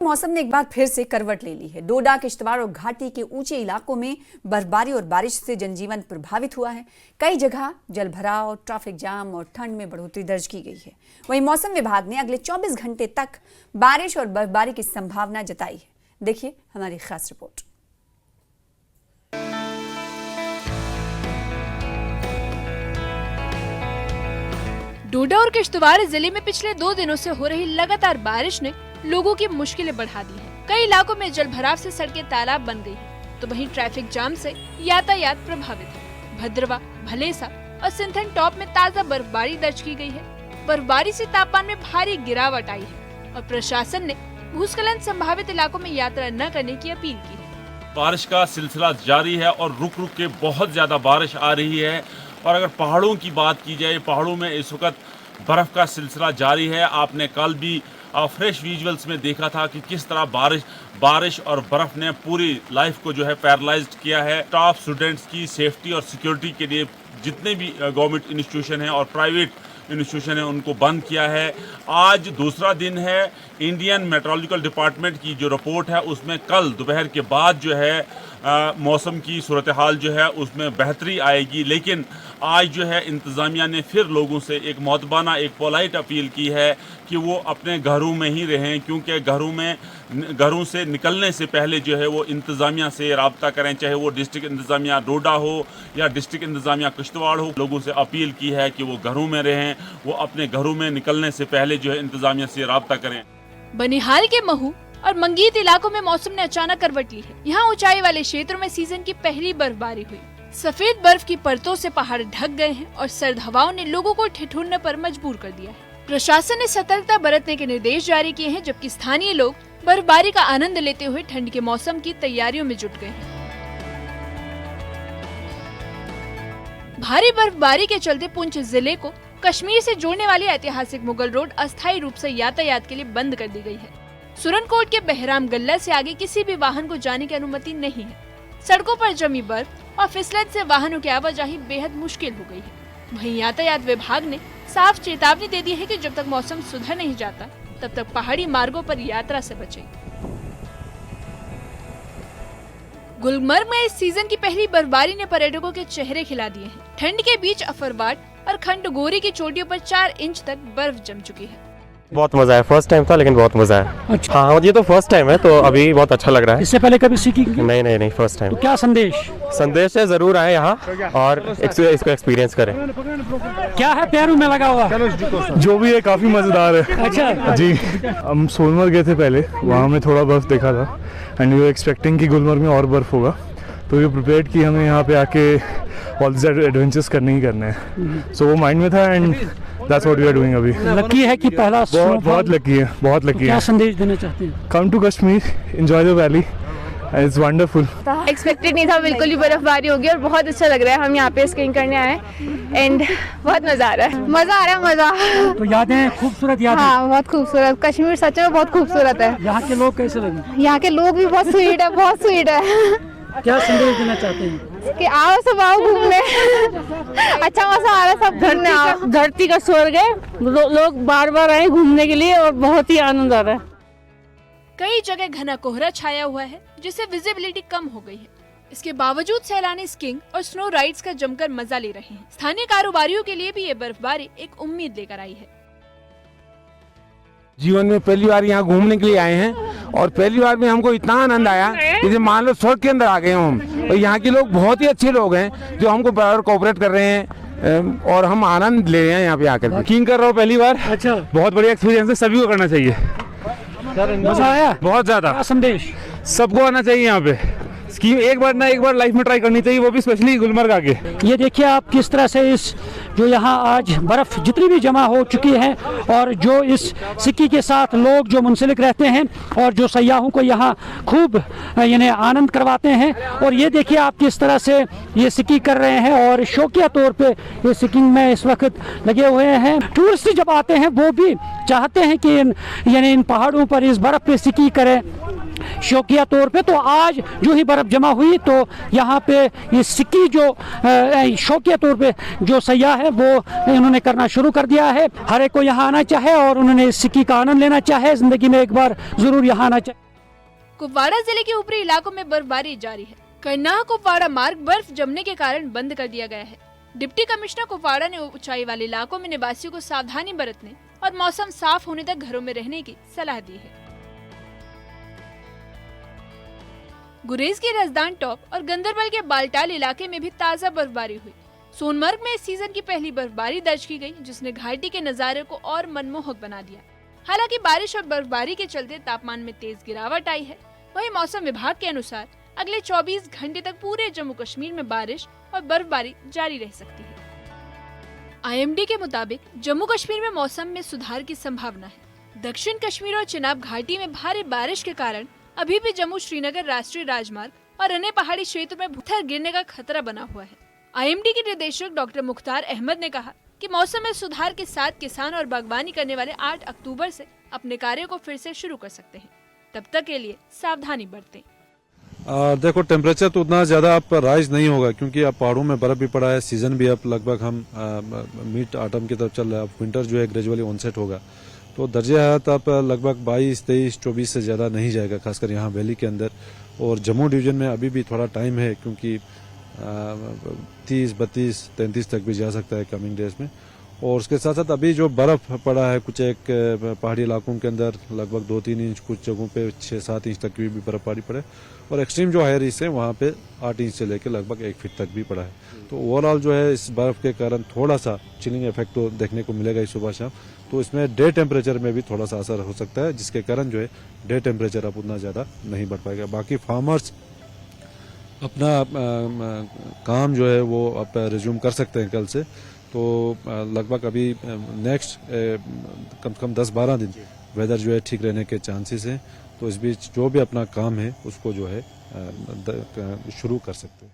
मौसम ने एक बार फिर से करवट ले ली है। डोडा, किश्तवाड़ और घाटी के ऊंचे इलाकों में बर्फबारी और बारिश से जनजीवन प्रभावित हुआ है। कई जगह जलभराव, ट्रैफिक जाम और ठंड में बढ़ोतरी दर्ज की गई है। वहीं मौसम विभाग ने अगले 24 घंटे तक बारिश और बर्फबारी की संभावना जताई है। देखिए हमारी खास रिपोर्ट। डोडा और किश्तवाड़ जिले में पिछले 2 दिनों से हो रही लगातार बारिश ने लोगों की मुश्किलें बढ़ा दी हैं। कई इलाकों में जलभराव से सड़कें तालाब बन गई हैं, तो वहीं ट्रैफिक जाम से यातायात प्रभावित है। भद्रवा, भलेसा और सिंथन टॉप में ताजा बर्फबारी दर्ज की गई है। बर्फबारी से तापमान में भारी गिरावट आई है और प्रशासन ने भूस्खलन संभावित इलाकों में यात्रा न करने की अपील की है। बारिश का सिलसिला जारी है और रुक रुक के बहुत ज्यादा बारिश आ रही है। और अगर पहाड़ों की बात की जाए, पहाड़ों में इस वक्त बर्फ का सिलसिला जारी है। आपने कल भी फ्रेश विजुअल्स में देखा था कि किस तरह बारिश और बर्फ ने पूरी लाइफ को जो है पैरालाइज्ड किया है। टॉप स्टूडेंट्स की सेफ्टी और सिक्योरिटी के लिए जितने भी गवर्नमेंट इंस्टीट्यूशन हैं और प्राइवेट इंस्टीट्यूशन है उनको बंद किया है। आज दूसरा दिन है। इंडियन मेट्रोलॉजिकल डिपार्टमेंट की जो रिपोर्ट है उसमें कल दोपहर के बाद जो है मौसम की सूरत हाल जो है उसमें बेहतरी आएगी। लेकिन आज जो है इंतज़ामिया ने फिर लोगों से एक मौतबाना, एक पोलाइट अपील की है कि वो अपने घरों में ही रहें, क्योंकि घरों से निकलने से पहले जो है वो इंतज़ामिया से रब्ता करें, चाहे वो डिस्ट्रिक्ट इंतज़ामिया डोडा हो या डिस्ट्रिक्ट इंतज़ामिया किश्तवाड़ हो। लोगों से अपील की है कि वो घरों में रहें, वो अपने घरों में निकलने से पहले जो है इंतज़ामिया से रब्ता करें। बनिहाल के महू और मंगीत इलाकों में मौसम ने अचानक करवट ली है। यहाँ ऊंचाई वाले क्षेत्रों में सीजन की पहली बर्फबारी हुई। सफेद बर्फ की परतों से पहाड़ ढक गए हैं और सर्द हवाओं ने लोगों को ठिठुरने पर मजबूर कर दिया है। प्रशासन ने सतर्कता बरतने के निर्देश जारी किए हैं, जबकि स्थानीय लोग बर्फबारी का आनंद लेते हुए ठंड के मौसम की तैयारियों में जुट गए हैं। भारी बर्फबारी के चलते पुंछ जिले को कश्मीर से जोड़ने वाली ऐतिहासिक मुगल रोड अस्थायी रूप से यातायात के लिए बंद कर दी गई है। सुरनकोट के बहराम गल्ला से आगे किसी भी वाहन को जाने की अनुमति नहीं है। सड़कों पर जमी बर्फ और फिसलन से वाहनों की आवाजाही बेहद मुश्किल हो गई है। वहीं यातायात विभाग ने साफ चेतावनी दे दी है कि जब तक मौसम सुधर नहीं जाता तब तक पहाड़ी मार्गों पर यात्रा से बचें। गुलमर्ग में इस सीजन की पहली बर्फबारी ने पर्यटकों के चेहरे खिला दिए हैं। ठंड के बीच अफरवाट और खंडगोरी की चोटियों पर 4 इंच तक बर्फ जम चुकी है। बहुत मजा है। फर्स्ट टाइम था लेकिन बहुत मजा है। अच्छा। हाँ, ये तो फर्स्ट टाइम है तो अभी बहुत अच्छा लग रहा है। इससे पहले कभी सीखी? नहीं फर्स्ट टाइम। तो क्या संदेश है, जरूर आए यहाँ और इसको एक्सपीरियंस करें। क्या है पैरों में लगा हुआ? जो भी है काफी मजेदार है। अच्छा जी, हम सोनमर्ग गए थे पहले, वहाँ में थोड़ा बर्फ देखा था एंड वी वर एक्सपेक्टिंग कि गुलमर्ग में और बर्फ होगा, तो वी प्रिपेयर्ड कि हमें यहाँ पे आके ऑल दिस एडवेंचर्स करने ही करने हैं। सो वो माइंड में था and that's what we are doing अभी। लकी है कि पहला बहुत लकी है, बहुत लकी है। क्या संदेश देना चाहते हैं? Come to Kashmir, enjoy the valley, it's wonderful. Expected नहीं था, बिल्कुल ही बर्फबारी होगी और बहुत अच्छा लग रहा है। हम यहाँ पे स्कीइंग करने आए एंड बहुत मजा आ रहा है। मजा तो यादें खूबसूरत यादें। हाँ, बहुत खूबसूरत। कश्मीर सच में बहुत खूबसूरत है। यहाँ के लोग कैसे लगे? यहाँ के लोग भी बहुत स्वीट है, बहुत स्वीट है। क्या संदेश देना चाहते हैं? कि आओ सब आओ घूमने। अच्छा मजा आ रहा है, सब घूमने आओ। धरती का स्वर्ग है, लोग बार बार आए घूमने के लिए और बहुत ही आनंद आ रहा है। कई जगह घना कोहरा छाया हुआ है जिससे विजिबिलिटी कम हो गई है। इसके बावजूद सैलानी स्कीइंग और स्नो राइड्स का जमकर मजा ले रहे हैं। स्थानीय कारोबारियों के लिए भी ये बर्फबारी एक उम्मीद लेकर आई है। जीवन में पहली बार यहाँ घूमने के लिए आए हैं और पहली बार में हमको इतना आनंद आया जैसे मान लो स्वर्ग के अंदर आ गए हम। और यहाँ के लोग बहुत ही अच्छे लोग हैं जो हमको बराबर कोऑपरेट कर रहे हैं और हम आनंद ले रहे हैं यहाँ पे आकर। स्कीइंग कर रहा हूँ पहली बार। अच्छा, बहुत बढ़िया एक्सपीरियंस है, सभी को करना चाहिए। मजा आया? बहुत ज्यादा। क्या संदेश? सबको आना चाहिए यहाँ पे। स्कीम एक बार लाइफ में ट्राई करनी चाहिए, वो भी स्पेशली गुलमर्ग आके। ये देखिए आप किस तरह से इस जो यहाँ आज बर्फ जितनी भी जमा हो चुकी है और जो इस सिक्की के साथ लोग जो मुंसलिक रहते हैं और जो सयाहों को यहाँ खूब यानी आनंद करवाते हैं। और ये देखिए आप किस तरह से ये सिक्की कर रहे हैं और शौकिया तौर पे ये सिक्किंग में इस वक्त लगे हुए हैं। टूरिस्ट जब आते हैं वो भी चाहते हैं कि इन पहाड़ों पर इस बर्फ पे सिक्की करें, शौकिया तौर पे। तो आज जो ही बर्फ़ जमा हुई तो यहाँ पे ये सिक्की जो शौकिया तौर पे जो सयाह है वो इन्होंने करना शुरू कर दिया है। हर एक को यहाँ आना चाहे और उन्होंने इस सिक्की का आनंद लेना चाहे, जिंदगी में एक बार जरूर यहाँ आना चाहिए। कुपवाड़ा जिले के ऊपरी इलाकों में बर्फबारी जारी है। करनाह कुपवाड़ा मार्ग बर्फ जमने के कारण बंद कर दिया गया है। डिप्टी कमिश्नर कुपवाड़ा ने ऊंचाई वाले इलाकों में निवासियों को सावधानी बरतने और मौसम साफ होने तक घरों में रहने की सलाह दी है। गुरेज के रजदान टॉप और गंदरबल के बालटाल इलाके में भी ताजा बर्फबारी हुई। सोनमर्ग में इस सीजन की पहली बर्फबारी दर्ज की गई, जिसने घाटी के नजारे को और मनमोहक बना दिया। हालांकि बारिश और बर्फबारी के चलते तापमान में तेज गिरावट आई है। वहीं मौसम विभाग के अनुसार अगले 24 घंटे तक पूरे जम्मू कश्मीर में बारिश और बर्फबारी जारी रह सकती है। IMD के मुताबिक जम्मू कश्मीर में मौसम में सुधार की संभावना है। दक्षिण कश्मीर और चिनाब घाटी में भारी बारिश के कारण अभी भी जम्मू श्रीनगर राष्ट्रीय राजमार्ग और अन्य पहाड़ी क्षेत्र में पत्थर गिरने का खतरा बना हुआ है। IMD के निदेशक डॉक्टर मुख्तार अहमद ने कहा कि मौसम में सुधार के साथ किसान और बागवानी करने वाले 8 अक्टूबर से अपने कार्यों को फिर से शुरू कर सकते हैं। तब तक के लिए सावधानी बरतें। देखो, टेम्परेचर तो उतना ज्यादा अब राइज नहीं होगा क्योंकि अब पहाड़ों में बर्फ भी पड़ा है। सीजन भी अब लगभग हम मिड ऑटम की तरफ चल रहा है। अब विंटर जो है ग्रेजुअली ऑनसेट होगा, तो दर्जे हरारत अब लगभग 22, 23, 24 से ज्यादा नहीं जाएगा, खासकर यहाँ वैली के अंदर। और जम्मू डिवीजन में अभी भी थोड़ा टाइम है क्योंकि 30, 32, 33 तक भी जा सकता है कमिंग डेज में। और उसके साथ साथ अभी जो बर्फ पड़ा है कुछ एक पहाड़ी इलाकों के अंदर लगभग 2-3 इंच, कुछ जगहों पे 6-7 इंच तक की भी बर्फबारी पड़े। और एक्सट्रीम जो हायर रीच है वहाँ पे 8 इंच से लेकर लगभग 1 फीट तक भी पड़ा है। तो ओवरऑल जो है इस बर्फ के कारण थोड़ा सा चिलिंग इफेक्ट तो देखने को मिलेगा इस सुबह शाम। तो इसमें डे टेम्परेचर में भी थोड़ा सा असर हो सकता है, जिसके कारण जो है डे टेम्परेचर अब उतना ज़्यादा नहीं बढ़ पाएगा। बाकी फार्मर्स अपना काम जो है वो अब रिज्यूम कर सकते हैं कल से। तो लगभग अभी नेक्स्ट कम से कम 10-12 दिन वेदर जो है ठीक रहने के चांसेस हैं। तो इस बीच जो भी अपना काम है उसको जो है शुरू कर सकते हैं।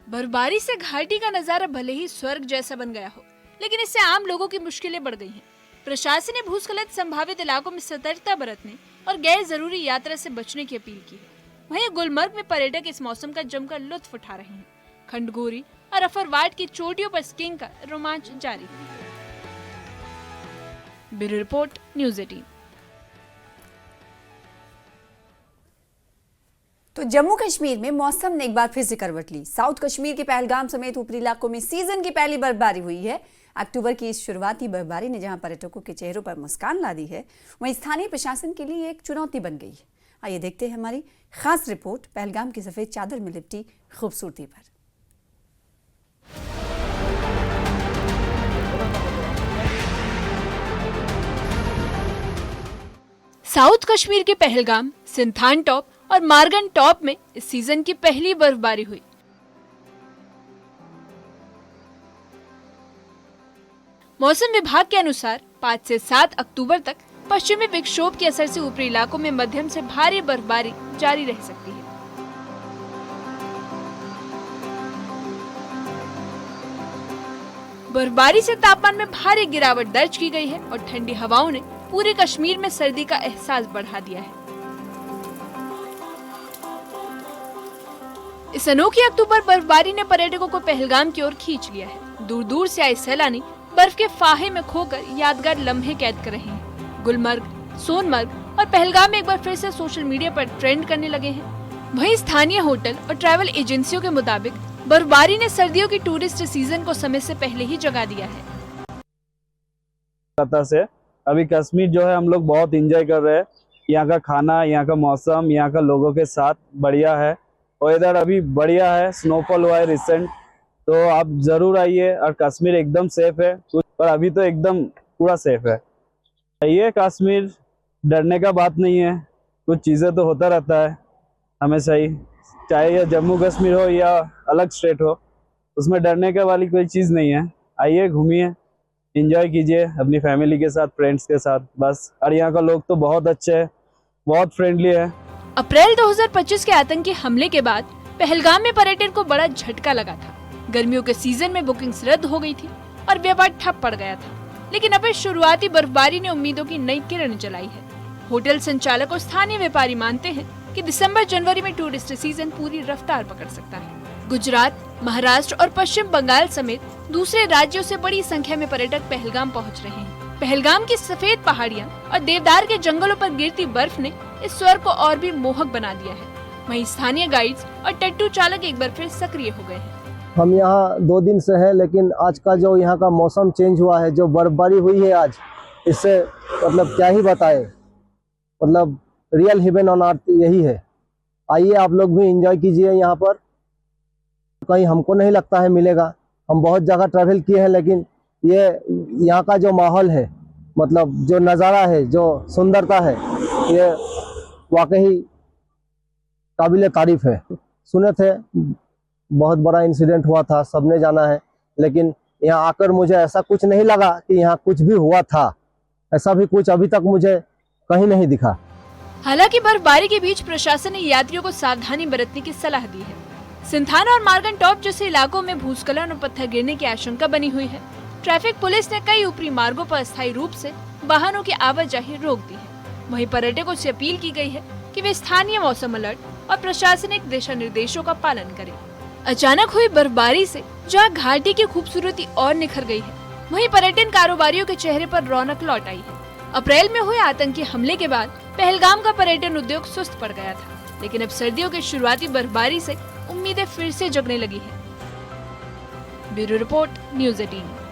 बर्फबारी से घाटी का नजारा भले ही स्वर्ग जैसा बन गया हो, लेकिन इससे आम लोगों की मुश्किलें बढ़ गई हैं। प्रशासन ने भूस्खलन संभावित इलाकों में सतर्कता बरतने और गैर जरूरी यात्रा से बचने की अपील की है। वहीं गुलमर्ग में पर्यटक इस मौसम का जमकर लुत्फ उठा रहे हैं। खंडगोरी और अफरवाट की चोटियों पर स्कीइंग का रोमांच जारी है। Bureau report, news 18। तो जम्मू कश्मीर में मौसम ने एक बार फिर से करवट ली। साउथ कश्मीर के पहलगाम समेत ऊपरी इलाकों में सीजन की पहली बर्फबारी हुई है। अक्टूबर की इस शुरुआती बर्फबारी ने जहां पर्यटकों के चेहरों पर मुस्कान ला दी है, वहीं स्थानीय प्रशासन के लिए एक चुनौती बन गई है। आइए देखते हैं हमारी खास रिपोर्ट पहलगाम की सफेद चादर में लिपटी खूबसूरती पर। साउथ कश्मीर के पहलगाम, सिंथान टॉप और मार्गन टॉप में इस सीजन की पहली बर्फबारी हुई। मौसम विभाग के अनुसार 5 से 7 अक्टूबर तक पश्चिमी विक्षोभ के असर से ऊपरी इलाकों में मध्यम से भारी बर्फबारी जारी रह सकती है। बर्फबारी से तापमान में भारी गिरावट दर्ज की गई है और ठंडी हवाओं ने पूरे कश्मीर में सर्दी का एहसास बढ़ा दिया है। इस अनोखी अक्टूबर बर्फबारी ने पर्यटकों को पहलगाम की ओर खींच लिया है। दूर दूर से आए सैलानी बर्फ के फाहे में खोकर यादगार लम्हे कैद कर रहे हैं। गुलमर्ग, सोनमर्ग और पहलगाम एक बार फिर से सोशल मीडिया पर ट्रेंड करने लगे हैं। वहीं स्थानीय होटल और ट्रैवल एजेंसियों के मुताबिक बर्फबारी ने सर्दियों की टूरिस्ट सीजन को समय से पहले ही जगा दिया है। से अभी कश्मीर जो है हम लोग बहुत एंजॉय कर रहे हैं। यहाँ का खाना, यहाँ का मौसम, यहाँ का लोगों के साथ बढ़िया है। और इधर अभी बढ़िया है, स्नोफॉल हुआ है रिसेंट, तो आप जरूर आइए। और कश्मीर एकदम सेफ है, पर अभी तो एकदम पूरा सेफ है। ये कश्मीर डरने का बात नहीं है, कुछ चीज़ें तो होता रहता है हमेशा ही, चाहे ये जम्मू कश्मीर हो या अलग स्टेट हो, उसमें डरने के वाली कोई चीज़ नहीं है। आइए, घूमिए, एंजॉय कीजिए अपनी फैमिली के साथ, फ्रेंड्स के साथ बस। और यहाँ का लोग तो बहुत अच्छे हैं, बहुत फ्रेंडली है। अप्रैल 2025 के आतंकी हमले के बाद पहलगाम में पर्यटन को बड़ा झटका लगा था। गर्मियों के सीजन में बुकिंग्स रद्द हो गई थी और व्यापार ठप पड़ गया था। लेकिन अब इस शुरुआती बर्फबारी ने उम्मीदों की नई किरण जलाई है। होटल संचालक और स्थानीय व्यापारी मानते हैं कि दिसंबर जनवरी में टूरिस्ट सीजन पूरी रफ्तार पकड़ सकता है। गुजरात, महाराष्ट्र और पश्चिम बंगाल समेत दूसरे राज्यों से बड़ी संख्या में पर्यटक पहलगाम पहुंच रहे हैं। पहलगाम की सफेद पहाड़ियां और देवदार के जंगलों पर गिरती बर्फ ने इस स्वर्ग को और भी मोहक बना दिया है। वहीं स्थानीय गाइड्स और टट्टू चालक एक बार फिर सक्रिय हो गए हैं। हम यहाँ 2 दिन से हैं, लेकिन आज का जो यहाँ का मौसम चेंज हुआ है, जो बर्फबारी हुई है आज, इससे मतलब क्या ही बताए, मतलब रियल हेवन ऑन अर्थ यही है। आइए आप लोग भी एंजॉय कीजिए यहाँ पर। कहीं हमको नहीं लगता है मिलेगा। हम बहुत जगह ट्रैवल किए हैं, लेकिन ये यहाँ का जो माहौल है, मतलब जो नज़ारा है, जो सुंदरता है, ये वाकई काबिल तारीफ है। सुने थे बहुत बड़ा इंसिडेंट हुआ था, सबने जाना है, लेकिन यहाँ आकर मुझे ऐसा कुछ नहीं लगा कि यहाँ कुछ भी हुआ था। ऐसा भी कुछ अभी तक मुझे कहीं नहीं दिखा। हालांकि बर्फबारी के बीच प्रशासन ने यात्रियों को सावधानी बरतने की सलाह दी है। सिंथाना और मार्गन टॉप जैसे इलाकों में भूस्खलन और पत्थर गिरने की आशंका बनी हुई है। ट्रैफिक पुलिस ने कई ऊपरी मार्गों पर अस्थायी रूप से वाहनों की आवाजाही रोक दी है। वहीं पर्यटकों से अपील की गई है कि वे स्थानीय मौसम अलर्ट और प्रशासनिक दिशा निर्देशों का पालन करें। अचानक हुई बर्फबारी से जहां घाटी की खूबसूरती और निखर गई है, वहीं पर्यटन कारोबारियों के चेहरे पर रौनक लौट आई है। अप्रैल में हुए आतंकी हमले के बाद पहलगाम का पर्यटन उद्योग सुस्त पड़ गया था, लेकिन अब सर्दियों की शुरुआती बर्फबारी से उम्मीदें फिर से जगने लगी है। Bureau report, news 18।